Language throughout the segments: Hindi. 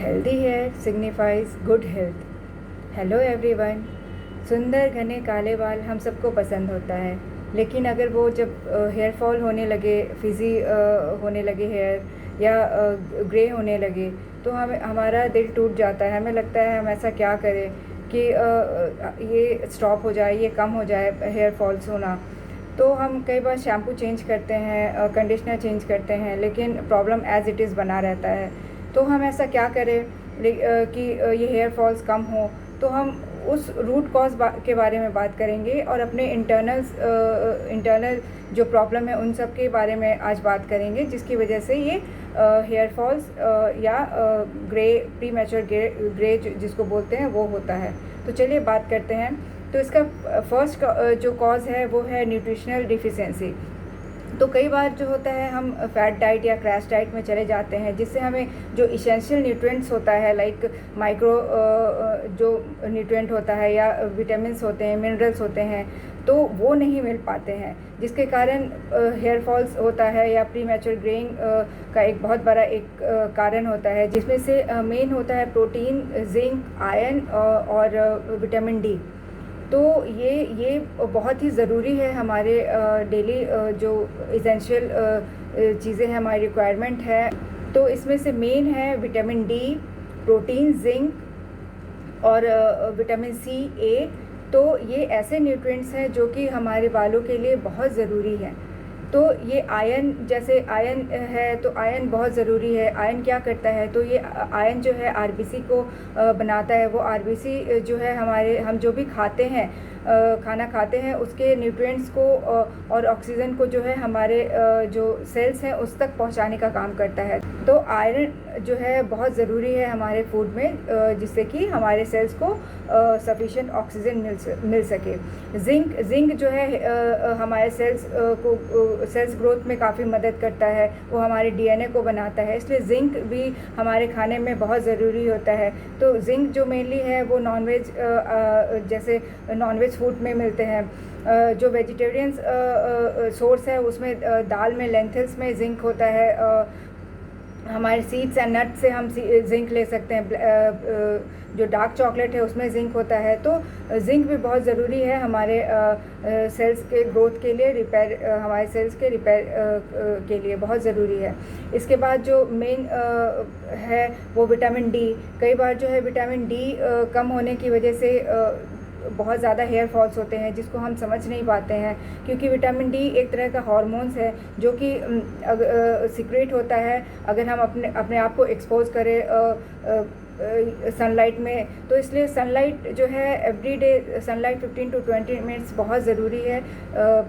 Healthy hair signifies good health. Hello everyone. सुंदर घने काले बाल हम सबको पसंद होता है, लेकिन अगर वो जब हेयर फॉल होने लगे, फिज़ी होने लगे हेयर या ग्रे होने लगे, तो हमारा दिल टूट जाता है। हमें लगता है हम ऐसा क्या करें कि ये स्टॉप हो जाए, ये कम हो जाए हेयर फॉल्स होना। तो हम कई बार शैम्पू चेंज करते हैं, कंडीशनर चेंज करते हैं, लेकिन प्रॉब्लम एज़ इट इज़ बना रहता है। तो हम ऐसा क्या करें कि ये हेयर फॉल्स कम हो। तो हम उस रूट कॉज के बारे में बात करेंगे और अपने इंटरनल जो प्रॉब्लम है उन सब के बारे में आज बात करेंगे, जिसकी वजह से ये हेयर फॉल्स या ग्रे प्री मैच्योर ग्रे जिसको बोलते हैं वो होता है। तो चलिए बात करते हैं। तो इसका फर्स्ट जो कॉज है वो है न्यूट्रिशनल डिफिशिएंसी। तो कई बार जो होता है हम फैट डाइट या क्रैश डाइट में चले जाते हैं, जिससे हमें जो इसेंशियल न्यूट्रिएंट्स होता है, लाइक माइक्रो जो न्यूट्रिएंट होता है या विटामिन्स होते हैं, मिनरल्स होते हैं, तो वो नहीं मिल पाते हैं, जिसके कारण हेयर फॉल्स होता है या प्री मैच्योर ग्रेइंग का एक बहुत बड़ा कारण होता है, जिसमें से मेन होता है प्रोटीन, जिंक, आयरन और विटामिन डी। तो ये बहुत ही ज़रूरी है हमारे डेली जो इसेंशियल चीज़ें हैं, हमारी रिक्वायरमेंट है। तो इसमें से मेन है विटामिन डी, प्रोटीन, जिंक और विटामिन सी, ए। तो ये ऐसे न्यूट्रिएंट्स हैं जो कि हमारे बालों के लिए बहुत ज़रूरी हैं। तो ये आयरन, जैसे आयरन है तो आयरन बहुत ज़रूरी है। आयरन क्या करता है, तो ये आयरन जो है आरबीसी को बनाता है। वो आरबीसी जो है हम जो भी खाते हैं, खाना खाते हैं, उसके न्यूट्रिएंट्स को और ऑक्सीजन को जो है हमारे जो सेल्स हैं उस तक पहुंचाने का काम करता है। तो आयरन जो है बहुत ज़रूरी है हमारे फूड में, जिससे कि हमारे सेल्स को सफिशिएंट ऑक्सीजन मिल सके। जिंक जो है हमारे सेल्स ग्रोथ में काफ़ी मदद करता है। वो हमारे डीएनए को बनाता है, इसलिए जिंक भी हमारे खाने में बहुत ज़रूरी होता है। तो जिंक जो मेनली है वो नॉनवेज, जैसे नॉनवेज फूड में मिलते हैं। जो वेजिटेरियंस सोर्स है उसमें दाल में, लेंथिल्स में जिंक होता है। हमारे सीड्स एंड नट से हम जिंक ले सकते हैं। जो डार्क चॉकलेट है उसमें जिंक होता है। तो जिंक भी बहुत ज़रूरी है हमारे सेल्स के ग्रोथ के लिए, हमारे सेल्स के रिपेयर के लिए बहुत ज़रूरी है। इसके बाद जो मेन है वो विटामिन डी। कई बार जो है विटामिन डी कम होने की वजह से बहुत ज़्यादा हेयर फॉल्स होते हैं, जिसको हम समझ नहीं पाते हैं, क्योंकि विटामिन डी एक तरह का हार्मोन्स है जो कि सीक्रेट होता है अगर हम अपने आप को एक्सपोज करें सनलाइट में। तो इसलिए सनलाइट जो है एवरीडे सनलाइट 15 to 20 मिनट्स बहुत ज़रूरी है,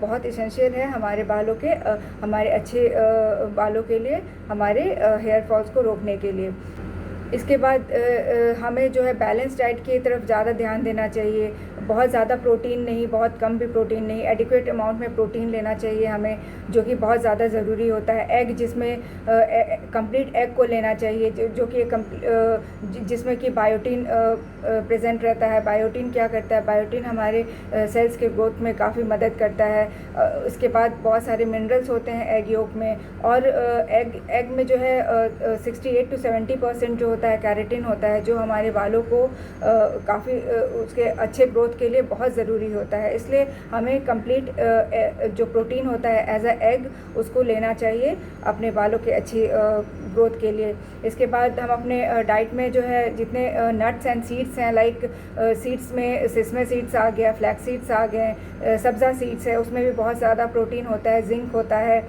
बहुत इसेंशियल है हमारे बालों के, हमारे अच्छे बालों के लिए, हमारे हेयर फॉल्स को रोकने के लिए। इसके बाद हमें जो है बैलेंस डाइट की तरफ ज़्यादा ध्यान देना चाहिए। बहुत ज़्यादा प्रोटीन नहीं, बहुत कम भी प्रोटीन नहीं, एडिक्वेट अमाउंट में प्रोटीन लेना चाहिए हमें, जो कि बहुत ज़्यादा ज़रूरी होता है। एग, जिसमें कंप्लीट एग को लेना चाहिए, जो कि जिसमें कि बायोटीन प्रेजेंट रहता है। बायोटीन क्या करता है, बायोटीन हमारे सेल्स के ग्रोथ में काफ़ी मदद करता है। इसके बाद बहुत सारे मिनरल्स होते हैं एग योक में, और एग में जो है 68 to 70% जो होता है कैरेटिन होता है, जो हमारे बालों को काफ़ी उसके अच्छे ग्रोथ के लिए बहुत ज़रूरी होता है। इसलिए हमें कंप्लीट जो प्रोटीन होता है एज अ एग, उसको लेना चाहिए अपने बालों के अच्छी ग्रोथ के लिए। इसके बाद हम अपने डाइट में जो है जितने नट्स एंड सीड्स हैं, लाइक सीड्स में सेसमे सीड्स आ गया, फ्लैक्स सीड्स आ गए, सब्ज़ा सीड्स है, उसमें भी बहुत ज़्यादा प्रोटीन होता है, जिंक होता है,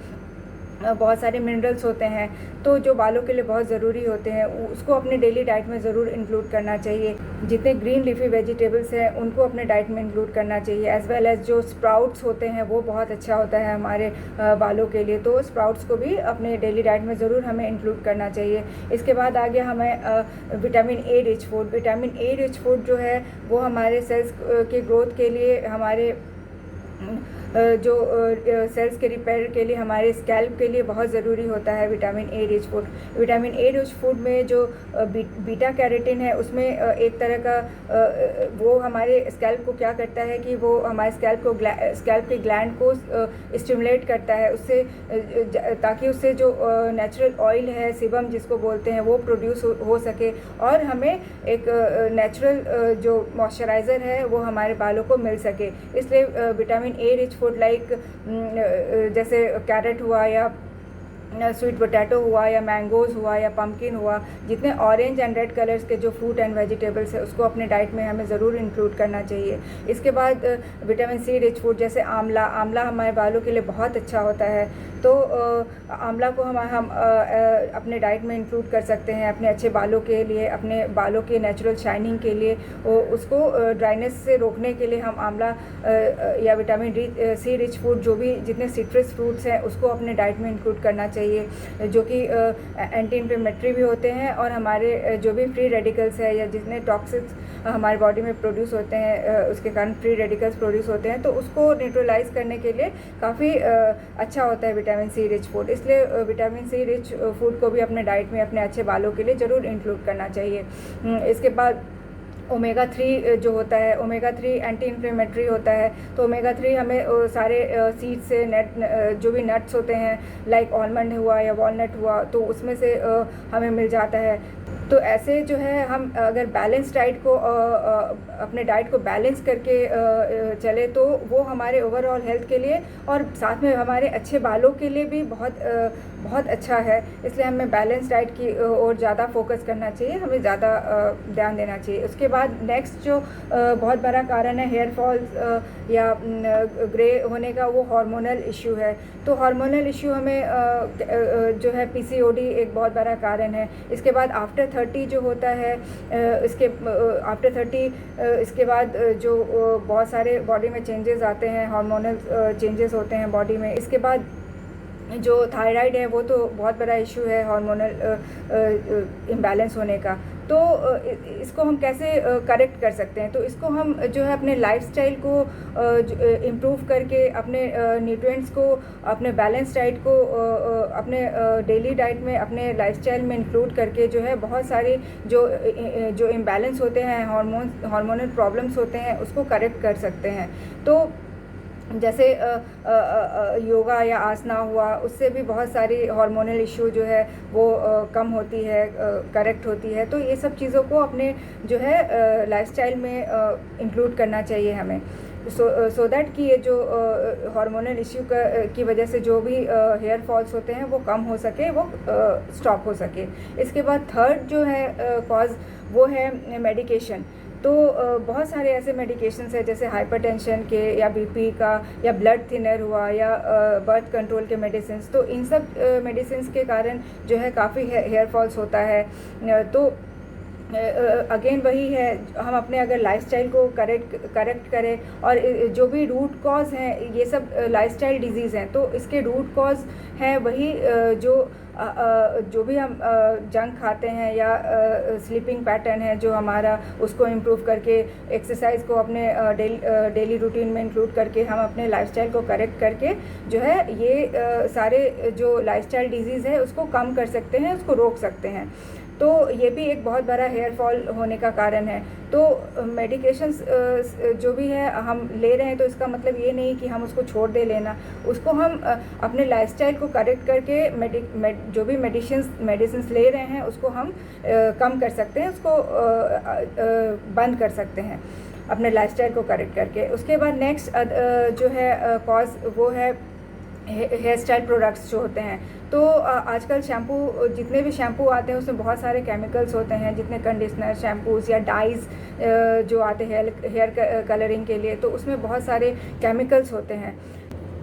बहुत सारे मिनरल्स होते हैं, तो जो बालों के लिए बहुत ज़रूरी होते हैं, उसको अपने डेली डाइट में ज़रूर इंक्लूड करना चाहिए। जितने ग्रीन लीफी वेजिटेबल्स हैं उनको अपने डाइट में इंक्लूड करना चाहिए, एज़ वेल एज़ जो स्प्राउट्स होते हैं वो बहुत अच्छा होता है हमारे बालों के लिए। तो स्प्राउट्स को भी अपने डेली डाइट में ज़रूर हमें इंक्लूड करना चाहिए। इसके बाद आ गया हमें vitamin A rich food. Vitamin A rich food जो है वो हमारे सेल्स के ग्रोथ के लिए, हमारे जो सेल्स के रिपेयर के लिए, हमारे स्कैल्प के लिए बहुत ज़रूरी होता है vitamin A rich food. Vitamin A rich food में जो बीटा कैरोटीन है, उसमें एक तरह का वो हमारे स्कैल्प को क्या करता है कि वो हमारे स्कैल्प के ग्लैंड को स्टिमुलेट करता है, उससे ताकि उससे जो नेचुरल ऑयल है, सीबम जिसको बोलते हैं, वो प्रोड्यूस हो सके और हमें एक नेचुरल जो मॉइस्चराइज़र है वो हमारे बालों को मिल सके। इसलिए vitamin A rich food like जैसे कैरेट हुआ या स्वीट पोटैटो हुआ या मैंगोज़ हुआ या पम्पकिन हुआ, जितने ऑरेंज एंड रेड कलर्स के जो फ्रूट एंड वेजिटेबल्स है उसको अपने डाइट में हमें ज़रूर इंक्लूड करना चाहिए। इसके बाद विटामिन सी रिच फूड जैसे आंवला हमारे बालों के लिए बहुत अच्छा होता है, तो आंवला को हम अपने डाइट में इंक्लूड कर सकते हैं अपने अच्छे बालों के लिए, अपने बालों के नेचुरल शाइनिंग के लिए। उसको ड्राइनेस से रोकने के लिए हम आंवला या विटामिन सी रिच फूड जो भी जितने सिट्रस फ्रूट्स हैं उसको अपने डाइट में इंक्लूड करना चाहिए, जो कि एंटी इन्फ्लेमेटरी भी होते हैं और हमारे जो भी फ्री रेडिकल्स है या जितने टॉक्सिक्स हमारे बॉडी में प्रोड्यूस होते हैं उसके कारण फ्री रेडिकल्स प्रोड्यूस होते हैं, तो उसको न्यूट्रलाइज करने के लिए काफ़ी अच्छा होता है विटामिन सी रिच फूड। इसलिए विटामिन सी रिच फूड को भी अपने डाइट में अपने अच्छे बालों के लिए ज़रूर इंक्लूड करना चाहिए। इसके बाद ओमेगा 3 जो होता है, ओमेगा 3 एंटी इन्फ्लेमेटरी होता है, तो ओमेगा 3 हमें सारे सीड से जो भी नट्स होते हैं लाइक आलमंड हुआ या वॉलनट हुआ, तो उसमें से हमें मिल जाता है। तो ऐसे जो है हम अगर बैलेंस डाइट को अपने डाइट को बैलेंस करके चले तो वो हमारे ओवरऑल हेल्थ के लिए और साथ में हमारे अच्छे बालों के लिए भी बहुत अच्छा है। इसलिए हमें बैलेंस डाइट की ओर ज़्यादा फोकस करना चाहिए, हमें ज़्यादा ध्यान देना चाहिए। उसके बाद नेक्स्ट जो बहुत बड़ा कारण है हेयर फॉल्स या ग्रे होने का, वो हार्मोनल इश्यू है। तो हार्मोनल इश्यू हमें जो है पीसीओडी एक बहुत बड़ा कारण है। इसके बाद आफ्टर 30 जो होता है, इसके आफ्टर 30 इसके बाद जो बहुत सारे बॉडी में चेंजेस आते हैं, हार्मोनल चेंजेस होते हैं बॉडी में। इसके बाद जो थायराइड है वो तो बहुत बड़ा इशू है हार्मोनल इम्बैलेंस होने का। तो इसको हम कैसे करेक्ट कर सकते हैं? तो इसको हम जो है अपने लाइफस्टाइल को इम्प्रूव करके, अपने न्यूट्रिएंट्स को, अपने बैलेंस डाइट को अपने डेली डाइट में, अपने लाइफस्टाइल में इंक्लूड करके जो है बहुत सारे जो इम्बैलेंस होते हैं, हार्मोनल प्रॉब्लम्स होते हैं, उसको करेक्ट कर सकते हैं। तो जैसे योगा या आसना हुआ, उससे भी बहुत सारी हार्मोनल इश्यू जो है वो कम होती है, करेक्ट होती है। तो ये सब चीज़ों को अपने जो है लाइफस्टाइल में इंक्लूड करना चाहिए हमें, सो दैट कि ये जो हार्मोनल इश्यू की वजह से जो भी हेयर फॉल्स होते हैं वो कम हो सके, वो स्टॉप हो सके। इसके बाद थर्ड जो है कॉज वो है मेडिकेशन। तो बहुत सारे ऐसे मेडिकेशंस हैं जैसे हाइपरटेंशन के या बीपी का या ब्लड थिनर हुआ या बर्थ कंट्रोल के मेडिसिन्स। तो इन सब मेडिसिन्स के कारण जो है काफ़ी हेयर फॉल्स होता है। तो अगेन वही है, हम अपने अगर लाइफस्टाइल को करेक्ट करें और जो भी रूट कॉज हैं, ये सब लाइफस्टाइल डिजीज़ हैं, तो इसके रूट कॉज हैं वही जो भी हम जंक खाते हैं या स्लीपिंग पैटर्न है जो हमारा, उसको इम्प्रूव करके, एक्सरसाइज को अपने डेली रूटीन में इंक्लूड करके, हम अपने लाइफस्टाइल को करेक्ट करके जो है ये सारे जो लाइफस्टाइल डिजीज़ है उसको कम कर सकते हैं, उसको रोक सकते हैं। तो ये भी एक बहुत बड़ा हेयर फॉल होने का कारण है। तो मेडिकेशंस जो भी है हम ले रहे हैं, तो इसका मतलब ये नहीं कि हम उसको छोड़ दे लेना, उसको हम अपने लाइफस्टाइल को करेक्ट करके जो भी मेडिसिन्स ले रहे हैं उसको हम कम कर सकते हैं, उसको बंद कर सकते हैं अपने लाइफस्टाइल को करेक्ट करके। उसके बाद नेक्स्ट जो है कॉज वो है हेयर स्टाइल प्रोडक्ट्स जो होते हैं। तो आजकल शैम्पू, जितने भी शैम्पू आते हैं उसमें बहुत सारे केमिकल्स होते हैं, जितने कंडीशनर, शैम्पूज़ या डाइज़ जो आते हैं हेयर कलरिंग के लिए, तो उसमें बहुत सारे केमिकल्स होते हैं।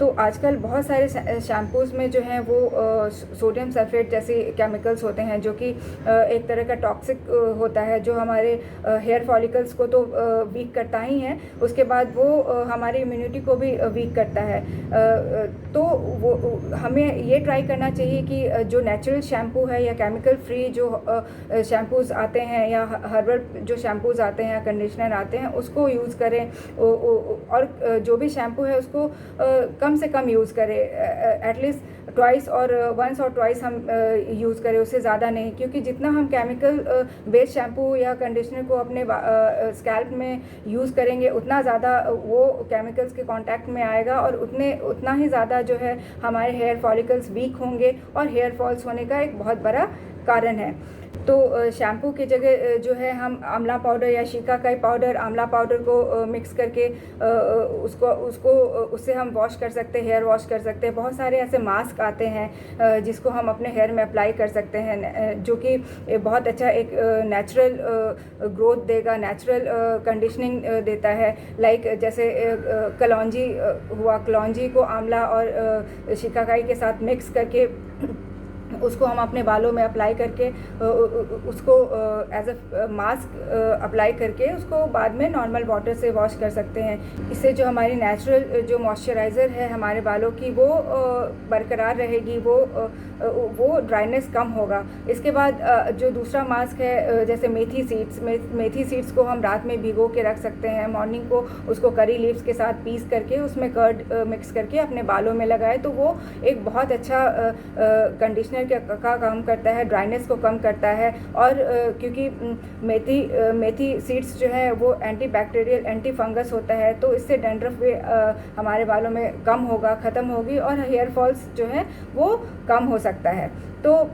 तो आजकल बहुत सारे शैम्पूज़ में जो हैं वो सोडियम सल्फेट जैसे केमिकल्स होते हैं, जो कि एक तरह का टॉक्सिक होता है, जो हमारे हेयर फॉलिकल्स को तो वीक करता ही है, उसके बाद वो हमारी इम्यूनिटी को भी वीक करता है। तो वो हमें ये ट्राई करना चाहिए कि जो नेचुरल शैम्पू है या केमिकल फ्री जो शैम्पूज़ आते हैं या हर्बल जो शैम्पूज़ आते हैं या कंडीशनर आते हैं उसको यूज़ करें, और जो भी शैम्पू है उसको कम से कम यूज़ करें, एटलीस्ट ट्वाइस और वंस और ट्वाइस हम यूज़ करें, उससे ज़्यादा नहीं, क्योंकि जितना हम केमिकल बेस्ड शैम्पू या कंडीशनर को अपने स्कैल्प में यूज़ करेंगे उतना ज़्यादा वो केमिकल्स के कांटेक्ट में आएगा और उतना ही ज़्यादा जो है हमारे हेयर फॉलिकल्स वीक होंगे और हेयर फॉल्स होने का एक बहुत बड़ा कारण है। तो शैम्पू की जगह जो है हम आंवला पाउडर या शिकाकाई पाउडर, आंवला पाउडर को मिक्स करके उससे हम वॉश कर सकते हैं, हेयर वॉश कर सकते हैं। बहुत सारे ऐसे मास्क आते हैं जिसको हम अपने हेयर में अप्लाई कर सकते हैं, जो कि बहुत अच्छा एक नेचुरल ग्रोथ देगा, नेचुरल कंडीशनिंग देता है। लाइक जैसे कलौंजी हुआ, कलौंजी को आंवला और शिकाकाई के साथ मिक्स करके उसको हम अपने बालों में अप्लाई करके उसको एज अ मास्क अप्लाई करके उसको बाद में नॉर्मल वाटर से वॉश कर सकते हैं। इससे जो हमारी नेचुरल जो मॉइस्चराइज़र है हमारे बालों की वो बरकरार रहेगी, वो ड्राइनेस कम होगा। इसके बाद जो दूसरा मास्क है जैसे मेथी सीड्स को हम रात में भिगो के रख सकते हैं, मॉर्निंग को उसको करी लीव्स के साथ पीस करके उसमें कर्ड मिक्स करके अपने बालों में लगाए, तो वो एक बहुत अच्छा कंडीशनर का काम करता है, ड्राइनेस को कम करता है। और क्योंकि मेथी सीड्स जो है वो एंटी बैक्टीरियल, एंटी फंगस होता है, तो इससे डैंड्रफ भी हमारे बालों में कम होगा, ख़त्म होगी और हेयर फॉल्स जो है वो कम हो सकता है। तो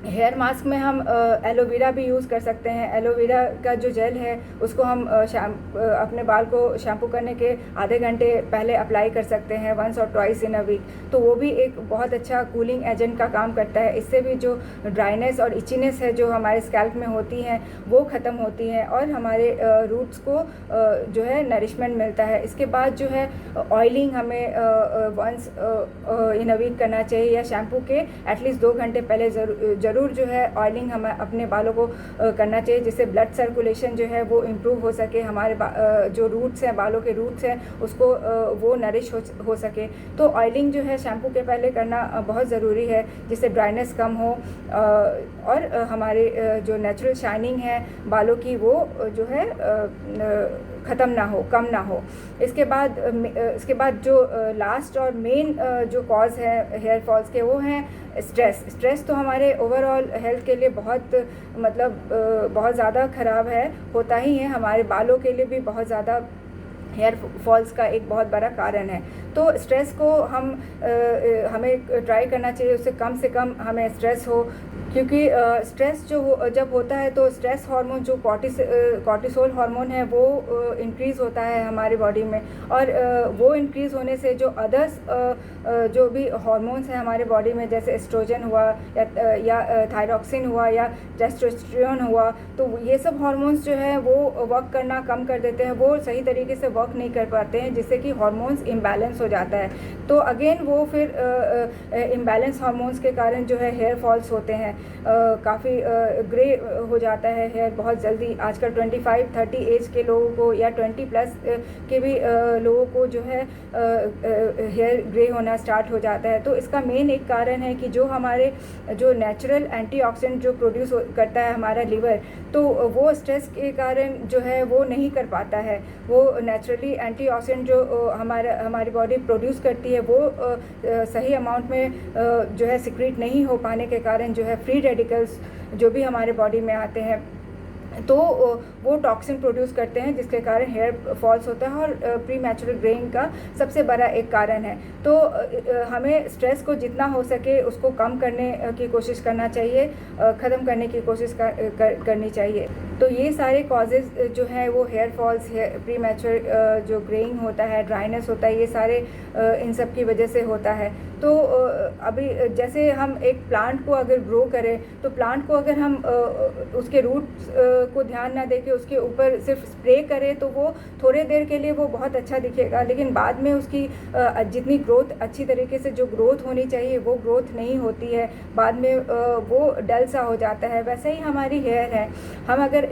हेयर मास्क में हम एलोवेरा भी यूज़ कर सकते हैं। एलोवेरा का जो जेल है उसको हम अपने बाल को शैम्पू करने के आधे घंटे पहले अप्लाई कर सकते हैं, वंस और ट्वाइस इन अ वीक। तो वो भी एक बहुत अच्छा कूलिंग एजेंट का काम करता है। इससे भी जो ड्राइनेस और इचीनेस है जो हमारे स्कैल्प में होती हैं वो ख़त्म होती हैं और हमारे रूट्स को जो है नरिशमेंट मिलता है। इसके बाद जो है ऑयलिंग हमें वंस इन अ वीक करना चाहिए, या शैम्पू के एटलीस्ट 2 घंटे पहले ज़रूर जो है ऑयलिंग हमें अपने बालों को करना चाहिए, जिससे ब्लड सर्कुलेशन जो है वो इम्प्रूव हो सके, हमारे जो रूट्स हैं, बालों के रूट्स हैं, उसको वो नरिश हो सके। तो ऑयलिंग जो है शैम्पू के पहले करना बहुत ज़रूरी है, जिससे ड्राइनेस कम हो और हमारे जो नेचुरल शाइनिंग है बालों की वो जो है ख़त्म ना हो, कम ना हो। इसके बाद जो लास्ट और मेन जो कॉज है हेयर फॉल्स के वो हैं स्ट्रेस। तो हमारे ओवरऑल हेल्थ के लिए बहुत बहुत ज़्यादा ख़राब है, होता ही है, हमारे बालों के लिए भी बहुत ज़्यादा हेयर फॉल्स का एक बहुत बड़ा कारण है। तो स्ट्रेस को हमें ट्राई करना चाहिए उससे कम से कम हमें स्ट्रेस हो, क्योंकि स्ट्रेस जब होता है तो स्ट्रेस हार्मोन जो कॉर्टिसोल हार्मोन है वो इंक्रीज़ होता है हमारी बॉडी में, और वो इंक्रीज़ होने से जो अदर्स जो भी हार्मोन्स हैं हमारे बॉडी में, जैसे एस्ट्रोजन हुआ या थायरॉक्सिन हुआ या टेस्टोस्टेरोन हुआ, तो ये सब हार्मोन्स जो है वो वर्क करना कम कर देते हैं, वो सही तरीके से वर्क नहीं कर पाते हैं, जिससे कि हार्मोन्स इम्बैलेंस हो जाता है। तो अगेन वो फिर इम्बैलेंस हार्मोन्स के कारण जो है हेयर फॉल्स होते हैं, काफ़ी ग्रे हो जाता है हेयर बहुत जल्दी। आजकल 25-30 एज के लोगों को या 20+ के भी लोगों को जो है हेयर ग्रे होना स्टार्ट हो जाता है। तो इसका मेन एक कारण है कि जो हमारे जो नेचुरल एंटीऑक्सीडेंट जो प्रोड्यूस करता है हमारा लिवर, तो वो स्ट्रेस के कारण जो है वो नहीं कर पाता है। वो नेचुरली एंटीऑक्सीडेंट जो हमारी बॉडी प्रोड्यूस करती है वो सही अमाउंट में जो है सिक्रीट नहीं हो पाने के कारण जो है फ्री रेडिकल्स जो भी हमारे बॉडी में आते हैं तो वो टॉक्सिन प्रोड्यूस करते हैं, जिसके कारण हेयर फॉल्स होता है और प्रीमैचुरल ग्रेइंग का सबसे बड़ा एक कारण है। तो हमें स्ट्रेस को जितना हो सके उसको कम करने की कोशिश करना चाहिए, ख़त्म करने की कोशिश करनी चाहिए। तो ये सारे कॉजेज़ जो हैं वो हेयर फॉल्स, प्रीमैचुर जो ग्रेइंग होता है, ड्राइनेस होता है, ये सारे इन सब की वजह से होता है। तो अभी जैसे हम एक प्लांट को अगर ग्रो करें तो प्लांट को अगर हम उसके रूट्स को ध्यान ना देके उसके ऊपर सिर्फ स्प्रे करे तो वो थोड़े देर के लिए वो बहुत अच्छा दिखेगा, लेकिन बाद में उसकी जितनी ग्रोथ अच्छी तरीके से जो ग्रोथ होनी चाहिए वो ग्रोथ नहीं होती है, बाद में वो डल सा हो जाता है। वैसे ही हमारी हेयर है, हम अगर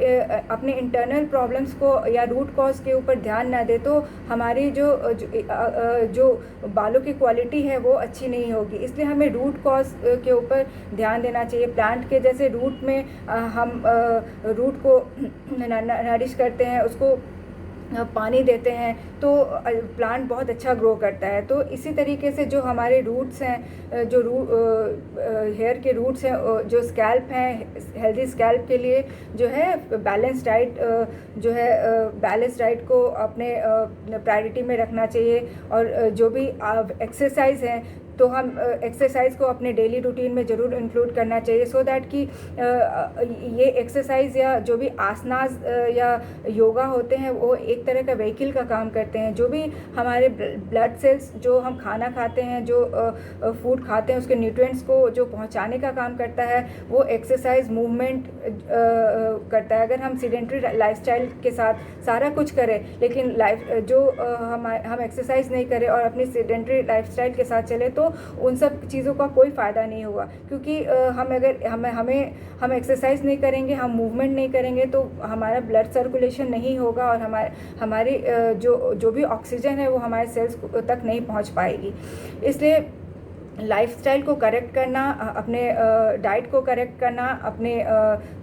अपने इंटरनल प्रॉब्लम्स को या रूट कॉज के ऊपर ध्यान ना दे तो हमारी जो बालों की क्वालिटी है वो अच्छी नहीं होगी। इसलिए हमें रूट कॉज के ऊपर ध्यान देना चाहिए। प्लांट के जैसे रूट में हम रूट को नरिश करते हैं, उसको पानी देते हैं तो प्लांट बहुत अच्छा ग्रो करता है। तो इसी तरीके से जो हमारे रूट्स हैं, जो हेयर के रूट्स हैं, जो स्कैल्प हैं, हेल्दी स्कैल्प के लिए जो है बैलेंस डाइट जो है बैलेंस डाइट को अपने प्रायोरिटी में रखना चाहिए। और जो भी एक्सरसाइज हैं तो हम एक्सरसाइज को अपने डेली रूटीन में ज़रूर इंक्लूड करना चाहिए, सो दैट कि ये एक्सरसाइज या जो भी आसनास या योगा होते हैं वो एक तरह का व्हीकल का काम करते हैं। जो भी हमारे ब्लड सेल्स, जो हम खाना खाते हैं, जो फूड खाते हैं, उसके न्यूट्रिएंट्स को जो पहुंचाने का काम करता है वो एक्सरसाइज मूवमेंट करता है। अगर हम सीडेंटरी लाइफस्टाइल के साथ सारा कुछ करें लेकिन हम एक्सरसाइज नहीं करें और अपनी सीडेंटरी लाइफस्टाइल के साथ चले तो उन सब चीज़ों का कोई फ़ायदा नहीं होगा। क्योंकि हम एक्सरसाइज नहीं करेंगे, हम मूवमेंट नहीं करेंगे तो हमारा ब्लड सर्कुलेशन नहीं होगा और हमारी जो भी ऑक्सीजन है वो हमारे सेल्स तक नहीं पहुंच पाएगी। इसलिए लाइफस्टाइल को करेक्ट करना, अपने डाइट को करेक्ट करना, अपने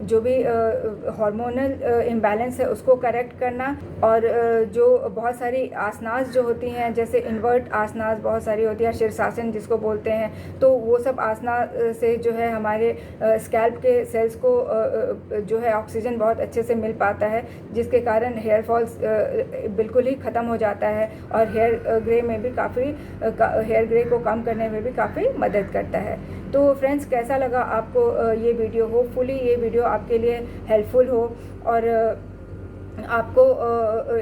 जो भी हार्मोनल इम्बैलेंस है उसको करेक्ट करना, और जो बहुत सारी आसनास जो होती हैं जैसे इन्वर्ट आसनास बहुत सारी होती है, शीर्षासन जिसको बोलते हैं, तो वो सब आसना से जो है हमारे स्कैल्प के सेल्स को जो है ऑक्सीजन बहुत अच्छे से मिल पाता है, जिसके कारण हेयर फॉल्स बिल्कुल ही ख़त्म हो जाता है और हेयर ग्रे को कम करने में भी काफ़ी मदद करता है। तो फ्रेंड्स, कैसा लगा आपको ये वीडियो? होपफुली ये वीडियो आपके लिए हेल्पफुल हो और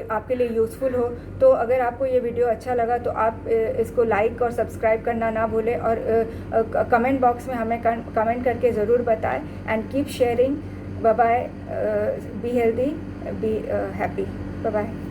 आपके लिए यूज़फुल हो। तो अगर आपको ये वीडियो अच्छा लगा तो आप इसको लाइक और सब्सक्राइब करना ना भूलें और कमेंट बॉक्स में हमें कमेंट करके ज़रूर बताएं। And keep sharing. Bye bye. Be healthy, be happy. Bye bye.